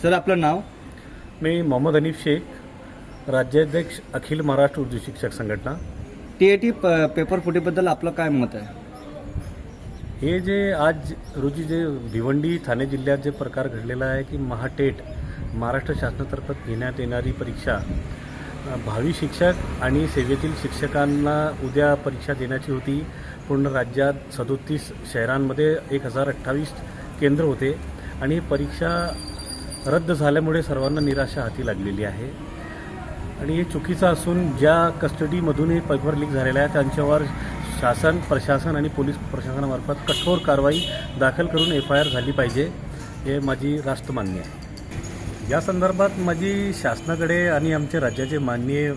Sir आपलं नाव? मी मोहम्मद हनीफ शेख, राज्याध्यक्ष अखिल महाराष्ट्र उर्दू शिक्षक संघटना। TAT पेपर फुटीबद्दल आपलं काय मत आहे? हे जे आज रोजी जे भिवंडी ठाणे जिल्ह्यात जे प्रकार घडलेला आहे की महाटेट महाराष्ट्र शासनातर्फे घेण्यात येणारी परीक्षा भावी शिक्षक आणि सेवेतील शिक्षकांना उद्या परीक्षा देण्याची होती। पूर्ण राज्यात 37 शहरांमध्ये 1028 केंद्र होते आणि परीक्षा रद्द झाल्यामुळे सर्वांना निराशा हाती लागलेली आहे आणि हे चुकीचं असून ज्या कस्टडीमधून हे पेपर लीक झालेला आहे त्यांच्यावर शासन प्रशासन आणि पोलीस प्रशासनामार्फत कठोर कारवाई दाखल करून FIR झाली पाहिजे, हे माझी रास्त मागणी आहे। या संदर्भात माझी शासनाकडे आणि आमचे राज्याचे माननीय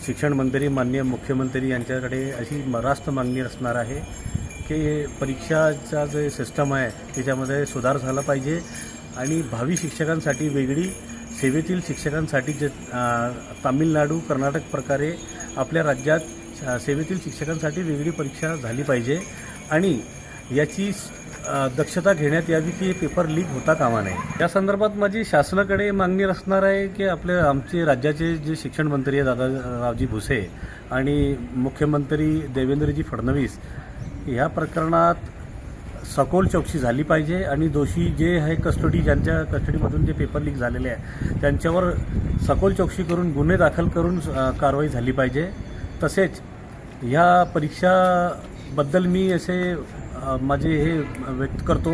शिक्षण मंत्री माननीय मुख्यमंत्री यांच्याकडे अशी रास्त मागणी असणार आहे की परीक्षाचा जे सिस्टम आहे त्याच्यामध्ये सुधार झाला पाहिजे आणि भावी शिक्षकांसाठी वेगळी, सेवेतील शिक्षकांसाठी जे तामिळनाडू कर्नाटक प्रकारे आपल्या राज्यात सेवेतील शिक्षकांसाठी वेगळी परीक्षा झाली पाहिजे आणि याची दक्षता घेण्यात यावी की पेपर लीक होता कामा नये। या संदर्भात माझी शासनाकडे मागणी असणार आहे की आमचे राज्याचे जे शिक्षण मंत्री आहे दादारावजी भुसे आणि मुख्यमंत्री देवेंद्रजी फडणवीस ह्या प्रकरणात सखोल चौकशी झाली पाहिजे आणि दोषी जे आहे ज्यांच्या कस्टडीमधून जे पेपर लीक झालेले आहे त्यांच्यावर सखोल चौकशी करून गुन्हे दाखल करून कारवाई झाली पाहिजे। तसेच ह्या परीक्षाबद्दल मी असे माझे हे व्यक्त करतो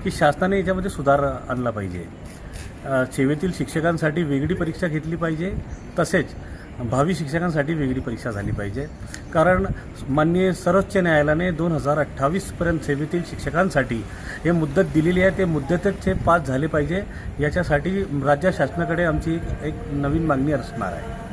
की शासनाने याच्यामध्ये सुधार आणला पाहिजे। सेवेतील शिक्षकांसाठी वेगळी परीक्षा घेतली पाहिजे, तसेच भावी शिक्षकांसाठी वेगळी परीक्षा झाली पाहिजे। कारण माननीय सर्वोच्च न्यायालयाने 2028 पर्यंत सेवेतील शिक्षकांसाठी हे मुदत दिलेली आहे, ते मुदतच ते पास झाले पाहिजे। याच्यासाठी राज्य शासनाकडे आमची एक नवीन मागणी असणार आहे।